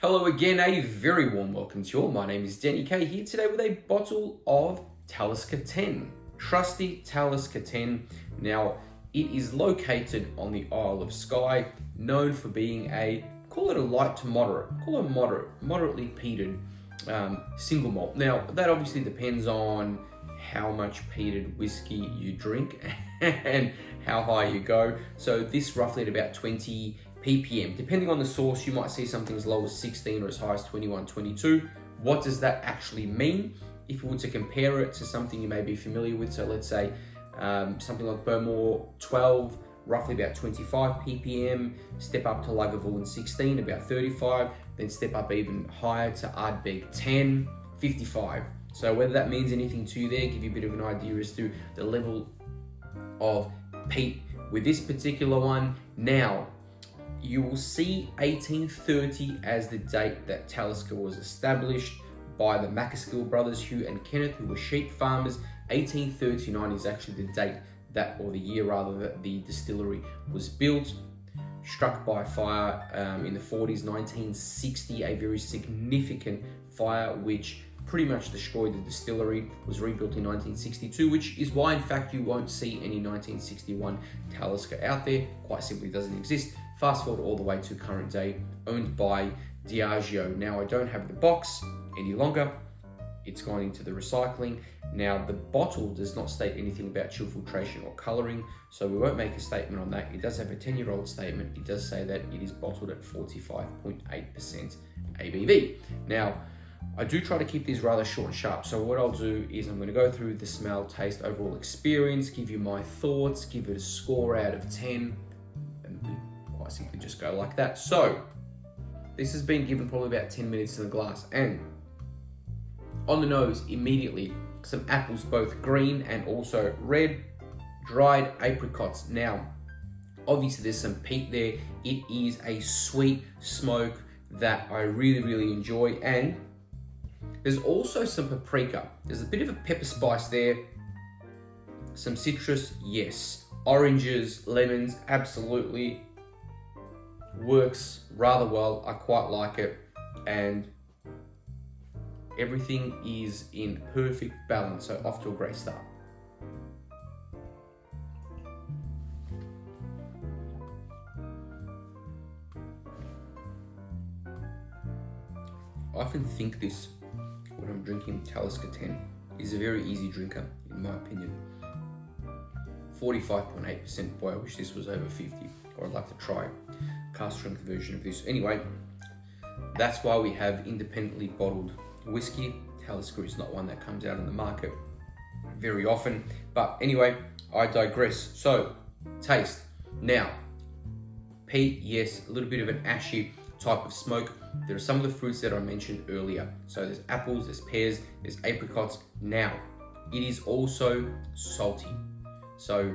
Hello again, a very warm welcome to you all. My name is Deni Kay here today with a bottle of Talisker 10. Trusty Talisker 10. Now, it is located on the Isle of Skye, known for being call it a light to moderate, moderately peated single malt. Now, that obviously depends on how much peated whiskey you drink and how high you go. So this roughly at about 20 ppm. Depending on the source, you might see something as low as 16 or as high as 21, 22. What does that actually mean? If you were to compare it to something you may be familiar with, so let's say something like Burmore 12, roughly about 25 ppm, step up to Lagavulin 16, about 35, then step up even higher to Ardbeg 10, 55. So whether that means anything to you there, give you a bit of an idea as to the level of peat with this particular one. Now, you will see 1830 as the date that Talisker was established by the Maccaskill brothers, Hugh and Kenneth, who were sheep farmers. 1839 is actually the date that, or the year rather, that the distillery was built. Struck by fire in the 40s, 1960, a very significant fire which pretty much destroyed the distillery, was rebuilt in 1962, which is why in fact you won't see any 1961 Talisker out there. Quite simply doesn't exist. Fast forward all the way to current day, owned by Diageo. Now I don't have the box any longer. It's gone into the recycling. Now the bottle does not state anything about chill filtration or colouring, so we won't make a statement on that. It does have a 10-year-old statement. It does say that it is bottled at 45.8% ABV. Now, I do try to keep these rather short and sharp, so what I'll do is I'm going to go through the smell, taste, overall experience, give you my thoughts, give it a score out of 10, and we quite simply just go like that. So, this has been given probably about 10 minutes in the glass, and on the nose, immediately, some apples, both green and also red, dried apricots. Now, obviously there's some peat there. It is a sweet smoke that I really, really enjoy, and there's also some paprika. There's a bit of a pepper spice there. Some citrus, yes. Oranges, lemons, absolutely. Works rather well. I quite like it. And everything is in perfect balance. So off to a great start. I often think this when I'm drinking Talisker 10 is a very easy drinker, in my opinion. 45.8%, boy, I wish this was over 50, or I'd like to try a cask strength version of this. Anyway, that's why we have independently bottled whiskey. Talisker is not one that comes out in the market very often. But anyway, I digress. So, taste. Now, peat, yes, a little bit of an ashy type of smoke. There are some of the fruits that I mentioned earlier. So there's apples, there's pears, there's apricots. Now, it is also salty. So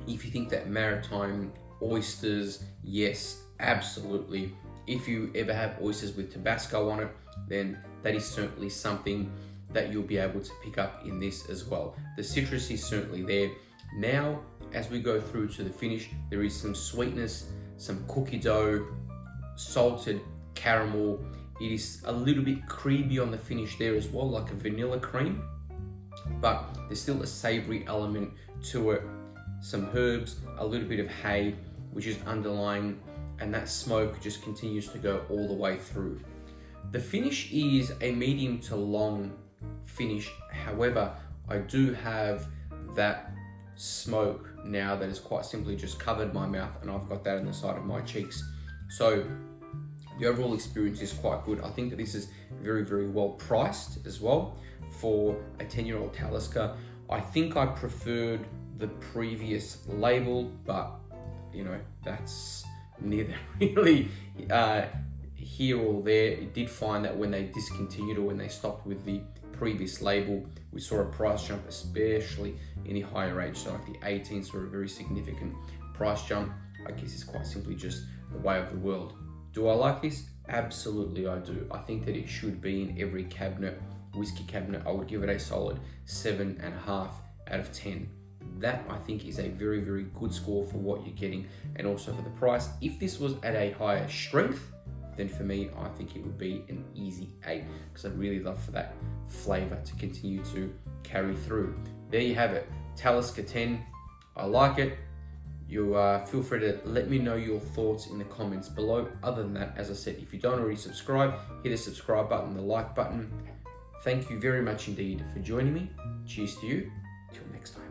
if you think that maritime oysters, yes, absolutely. If you ever have oysters with Tabasco on it, then that is certainly something that you'll be able to pick up in this as well. The citrus is certainly there. Now, as we go through to the finish, there is some sweetness, some cookie dough, salted caramel. It is a little bit creamy on the finish there as well, like a vanilla cream, but there's still a savory element to it. Some herbs, a little bit of hay, which is underlying, and that smoke just continues to go all the way through. The finish is a medium to long finish. However, I do have that smoke now that has quite simply just covered my mouth, and I've got that on the side of my cheeks. So the overall experience is quite good. I think that this is very, very well priced as well for a 10-year-old Talisker. I think I preferred the previous label, but you know, that's neither really here or there. It did find that when they discontinued or when they stopped with the previous label, we saw a price jump, especially in the higher age. So like the 18s saw a very significant price jump. I guess it's quite simply just the way of the world. Do I like this? Absolutely I do. I think that it should be in every cabinet, whiskey cabinet. I would give it a solid 7.5 out of 10. That I think is a very, very good score for what you're getting and also for the price. If this was at a higher strength, then for me, I think it would be an easy 8, because I'd really love for that flavor to continue to carry through. There you have it, Talisker 10. I like it. You feel free to let me know your thoughts in the comments below. Other than that, as I said, if you don't already subscribe, hit the subscribe button, the like button. Thank you very much indeed for joining me. Cheers to you. Till next time.